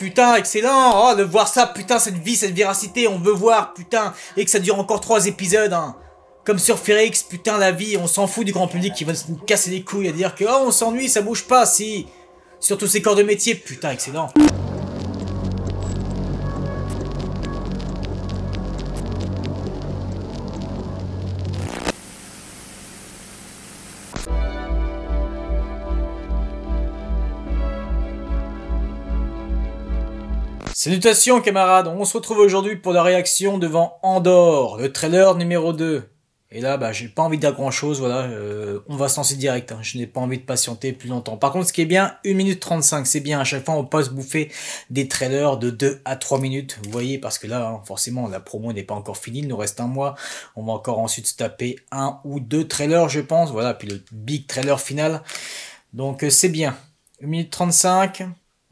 putain, excellent. Oh, de voir ça, putain, cette vie, cette véracité, on veut voir, putain, et que ça dure encore 3 épisodes, hein. Comme sur Férix, putain, la vie, on s'en fout du grand public qui va nous casser les couilles à dire que, oh, on s'ennuie, ça bouge pas, si. Sur tous ces corps de métier, putain, excellent. Salutations camarades, on se retrouve aujourd'hui pour la réaction devant Andor, le trailer numéro 2. Et là, bah, j'ai pas envie de dire grand chose, voilà, on va se lancer direct, hein. Je n'ai pas envie de patienter plus longtemps. Par contre, ce qui est bien, 1 minute 35, c'est bien, à chaque fois on peut se bouffer des trailers de 2 à 3 minutes, vous voyez, parce que là, hein, forcément, la promo n'est pas encore finie, il nous reste un mois, on va encore ensuite se taper 1 ou 2 trailers, je pense, voilà, puis le big trailer final. Donc c'est bien, 1 minute 35,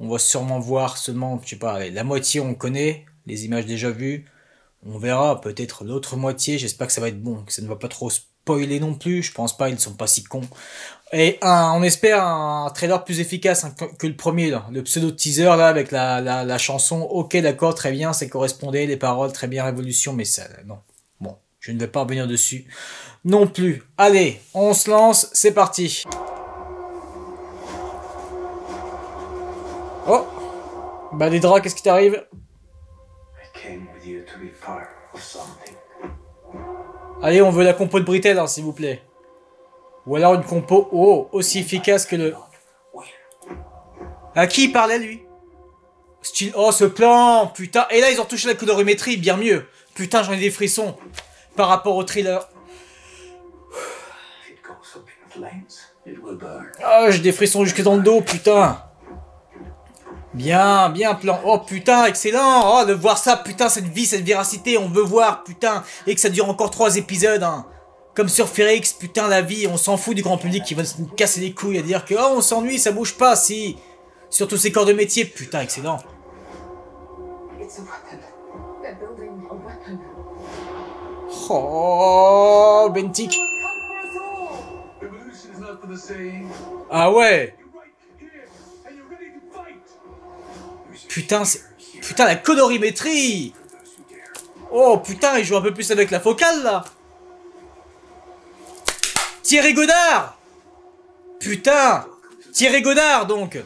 on va sûrement voir seulement, je sais pas, la moitié on connaît, les images déjà vues. On verra peut-être l'autre moitié, j'espère que ça va être bon, que ça ne va pas trop spoiler non plus, je pense pas, ils sont pas si cons. Et on espère un trailer plus efficace hein, que le premier, là. Le pseudo-teaser là avec la chanson, ok d'accord, très bien, ça correspondait, les paroles, très bien, révolution, mais ça, non. Bon, je ne vais pas revenir dessus non plus. Allez, on se lance, c'est parti. Oh, bah des draps, qu'est-ce qui t'arrive? Allez, on veut la compo de Britel, hein, s'il vous plaît. Ou alors une compo, aussi efficace que le... À qui il parlait, lui? Style, oh, ce plan, putain. Et là, ils ont touché la colorimétrie, bien mieux. Putain, j'en ai des frissons. Par rapport au thriller. Ah, j'ai des frissons jusque dans le dos, putain. Bien, bien plan. Oh putain, excellent. Oh, de voir ça, putain, cette vie, cette véracité, on veut voir, putain, et que ça dure encore 3 épisodes, hein. Comme sur Férix, putain, la vie, on s'en fout du grand public qui va nous casser les couilles à dire que, oh, on s'ennuie, ça bouge pas, si. Sur tous ces corps de métier, putain, excellent. Oh, Bentic. Ah ouais. Putain, putain, la colorimétrie. Oh, putain, il joue un peu plus avec la focale, là. Thierry Godard. Putain. Thierry Godard, donc.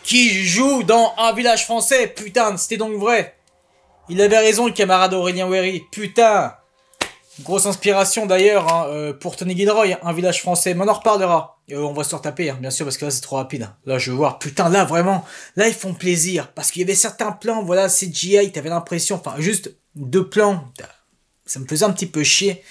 Qui joue dans Un village français. Putain, c'était donc vrai. Il avait raison, le camarade Aurélien Wery. Putain. Grosse inspiration, d'ailleurs, hein, pour Tony Gilroy, Un village français. Mais on en reparlera. On va se retaper, hein, bien sûr, parce que là, c'est trop rapide. Là, je veux voir. Putain, là, vraiment. Là, ils font plaisir. Parce qu'il y avait certains plans, voilà, CGI, t'avais l'impression... Enfin, juste 2 plans. Ça me faisait un petit peu chier.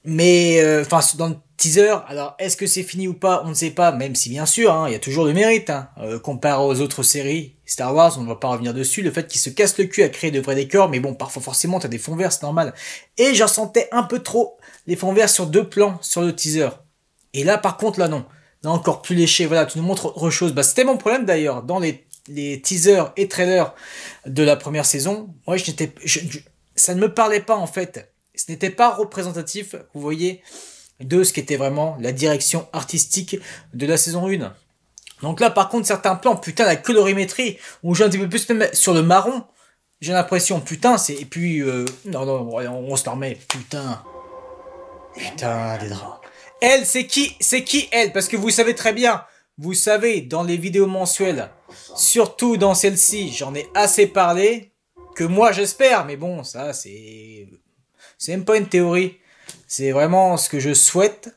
Mais, enfin, dans le teaser, alors, est-ce que c'est fini ou pas? On ne sait pas. Même si, bien sûr, hein, il y a toujours du mérite. Hein, comparé aux autres séries Star Wars, on ne va pas revenir dessus. Le fait qu'ils se cassent le cul à créer de vrais décors. Mais bon, parfois, forcément, t'as des fonds verts, c'est normal. Et j'en sentais un peu trop les fonds verts sur 2 plans sur le teaser. Et là, par contre, là, non. Là, encore plus léché. Voilà, tu nous montres autre chose. Bah, c'était mon problème, d'ailleurs. Dans les teasers et trailers de la première saison, moi, ça ne me parlait pas, en fait. Ce n'était pas représentatif, vous voyez, de ce qui était vraiment la direction artistique de la saison 1. Donc là, par contre, certains plans, putain, la colorimétrie, où j'ai un petit peu plus même sur le marron, j'ai l'impression, putain, c'est... Et puis, non, on se la remet, putain. Putain, des draps. Elle, c'est qui elle? Parce que vous savez très bien, vous savez, dans les vidéos mensuelles, surtout dans celle-ci, j'en ai assez parlé, que moi j'espère, mais bon, ça c'est même pas une théorie, c'est vraiment ce que je souhaite,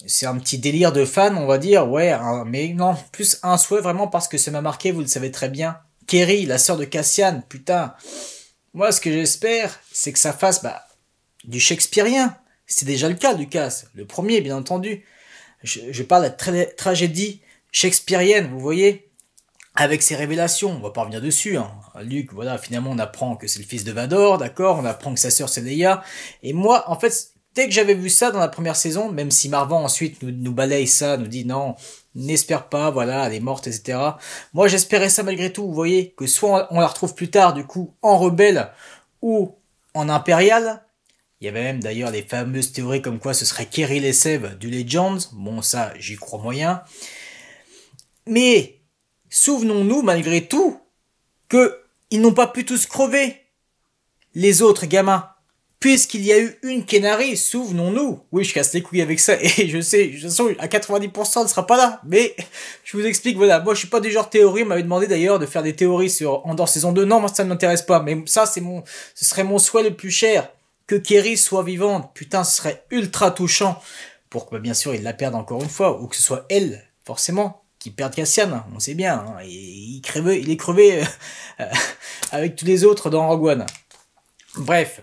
c'est un petit délire de fan, on va dire, ouais, mais non, plus un souhait vraiment parce que ça m'a marqué, vous le savez très bien, Kerry, la sœur de Cassian, putain, moi ce que j'espère, c'est que ça fasse, bah, du shakespearien. C'est déjà le cas, Lucas. Le premier, bien entendu. Je parle de la tragédie shakespearienne, vous voyez, avec ses révélations. On va pas revenir dessus. Hein. Luke, voilà, finalement, on apprend que c'est le fils de Vador, d'accord. On apprend que sa sœur, c'est Leia. Et moi, en fait, dès que j'avais vu ça dans la première saison, même si Marvan ensuite nous balaye ça, nous dit non, n'espère pas, voilà, elle est morte, etc. Moi, j'espérais ça malgré tout, vous voyez, que soit on la retrouve plus tard, du coup, en rebelle ou en impériale. Il y avait même d'ailleurs les fameuses théories comme quoi ce serait Kerry Lessev du Legends. Bon, ça, j'y crois moyen. Mais, souvenons-nous malgré tout que ils n'ont pas pu tous crever, les autres gamins. Puisqu'il y a eu une Kenari, souvenons-nous. Oui, je casse les couilles avec ça, et je sais, de toute façon, à 90%, elle ne sera pas là. Mais, je vous explique, voilà. Moi, je suis pas du genre théorie. On m'avait demandé d'ailleurs de faire des théories sur Andor saison 2. Non, moi, ça ne m'intéresse pas. Mais ça, ce serait mon souhait le plus cher. Que Kerry soit vivante. Putain, ce serait ultra touchant. Pour que, bien sûr, il la perde encore une fois. Ou que ce soit elle, forcément, qui perde Cassian. On sait bien, hein. Il est crevé, avec tous les autres dans Rogue One. Bref.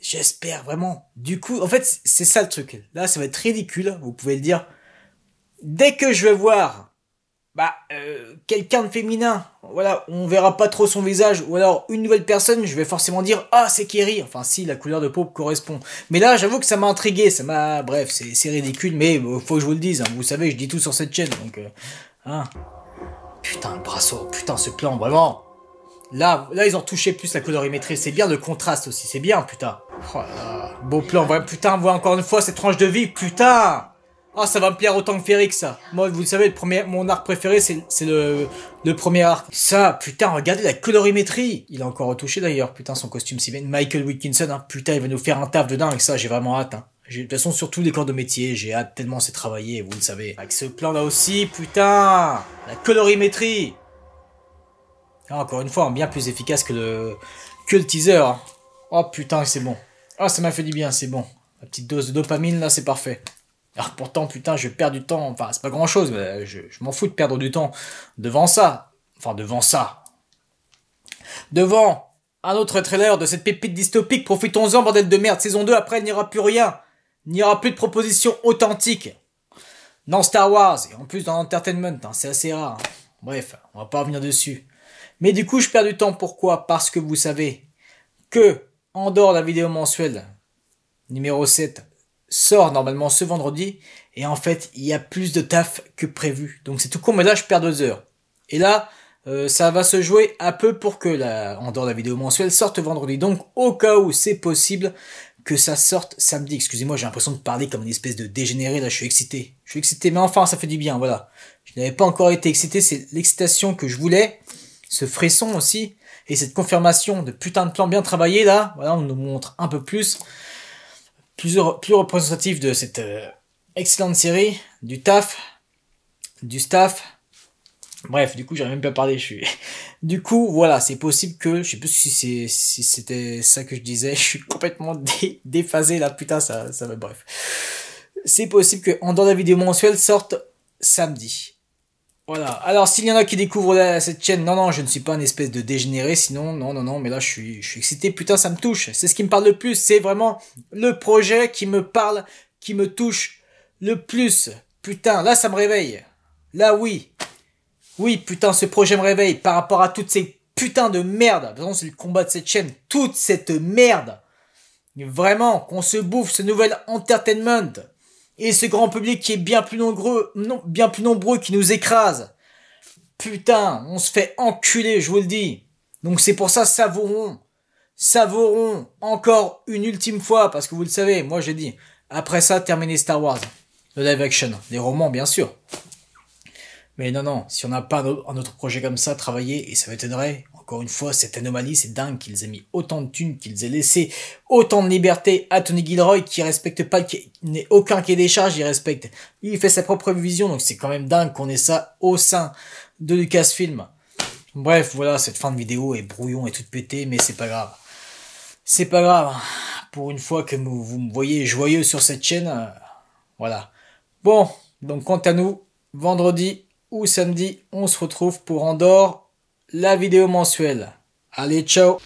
J'espère vraiment. Du coup, en fait, c'est ça le truc. Là, ça va être ridicule, vous pouvez le dire. Dès que je vais voir, quelqu'un de féminin, voilà, on verra pas trop son visage, ou alors une nouvelle personne, je vais forcément dire, ah, c'est Kerry. Enfin, si, la couleur de peau correspond. Mais là, j'avoue que ça m'a intrigué, bref, c'est ridicule, mais faut que je vous le dise, hein. Vous savez, je dis tout sur cette chaîne, donc, hein. Putain, le braceau, putain, ce plan, vraiment. Là, ils ont touché plus la colorimétrie. C'est bien le contraste aussi. C'est bien, putain. Oh là là. Beau plan. Ouais, putain, voir encore une fois cette tranche de vie. Putain. Oh, ça va me plaire autant que Férix, ça. Moi, vous le savez, mon arc préféré, c'est le premier arc. Ça, putain, regardez la colorimétrie. Il a encore retouché d'ailleurs. Putain, son costume si bien. Michael Wilkinson, hein. Putain, il va nous faire un taf de dingue. Ça, j'ai vraiment hâte, hein. De toute façon, surtout les corps de métier. J'ai hâte tellement c'est travaillé, vous le savez. Avec ce plan là aussi, putain. La colorimétrie. Encore une fois, bien plus efficace que le teaser. Oh putain, c'est bon. Oh, ça m'a fait du bien, c'est bon. La petite dose de dopamine, là, c'est parfait. Alors pourtant, putain, je perds du temps. Enfin, c'est pas grand chose, mais je m'en fous de perdre du temps devant ça. Enfin, devant ça. Devant un autre trailer de cette pépite dystopique. Profitons-en, bordel de merde. Saison 2, après, il n'y aura plus rien. Il n'y aura plus de propositions authentiques. Dans Star Wars, et en plus dans l'entertainment, hein, c'est assez rare. Hein. Bref, on va pas revenir dessus. Mais du coup, je perds du temps. Pourquoi? Parce que vous savez que Andor, la vidéo mensuelle numéro 7, sort normalement ce vendredi. Et en fait, il y a plus de taf que prévu. Donc c'est tout con, mais là, je perds 2 heures. Et là, ça va se jouer un peu pour que Andor, la vidéo mensuelle, sorte vendredi. Donc, au cas où c'est possible que ça sorte samedi. Excusez-moi, j'ai l'impression de parler comme une espèce de dégénéré. Là, je suis excité. Mais enfin, ça fait du bien, voilà. Je n'avais pas encore été excité. C'est l'excitation que je voulais. Ce frisson aussi, et cette confirmation de putain de plan bien travaillé là, voilà, on nous montre un peu plus représentatif de cette excellente série, du staff. Bref, du coup, j'arrive même pas à parler, Du coup, voilà, c'est possible que, je sais plus si c'était ça que je disais, je suis complètement déphasé là, putain, ça va, bref. C'est possible que Andor la vidéo mensuelle sorte samedi. Voilà. Alors, s'il y en a qui découvrent cette chaîne, non, je ne suis pas une espèce de dégénéré, sinon, non, mais là, je suis excité, putain, ça me touche. C'est ce qui me parle le plus, c'est vraiment le projet qui me parle, qui me touche le plus. Putain, là, ça me réveille. Là, oui. Oui, putain, ce projet me réveille par rapport à toutes ces putains de merde. De toute façon, c'est le combat de cette chaîne. Toute cette merde. Vraiment, qu'on se bouffe ce nouvel entertainment. Et ce grand public qui est bien plus nombreux qui nous écrase. Putain, on se fait enculer, je vous le dis. Donc c'est pour ça, savourons encore une ultime fois, parce que vous le savez, moi j'ai dit, après ça, terminer Star Wars. Le live action, les romans bien sûr. Mais non, si on n'a pas un autre projet comme ça, travailler, et ça m'étonnerait, encore une fois, cette anomalie, c'est dingue qu'ils aient mis autant de thunes, qu'ils aient laissé autant de liberté à Tony Gilroy, qui respecte pas, qui n'ait aucun cahier des charges, il respecte. Il fait sa propre vision, donc c'est quand même dingue qu'on ait ça au sein de Lucasfilm. Bref, voilà, cette fin de vidéo est brouillon et toute pétée, mais c'est pas grave. C'est pas grave. Pour une fois que vous me voyez joyeux sur cette chaîne, voilà. Bon, donc quant à nous, vendredi ou samedi, on se retrouve pour Andor, la vidéo mensuelle. Allez, ciao!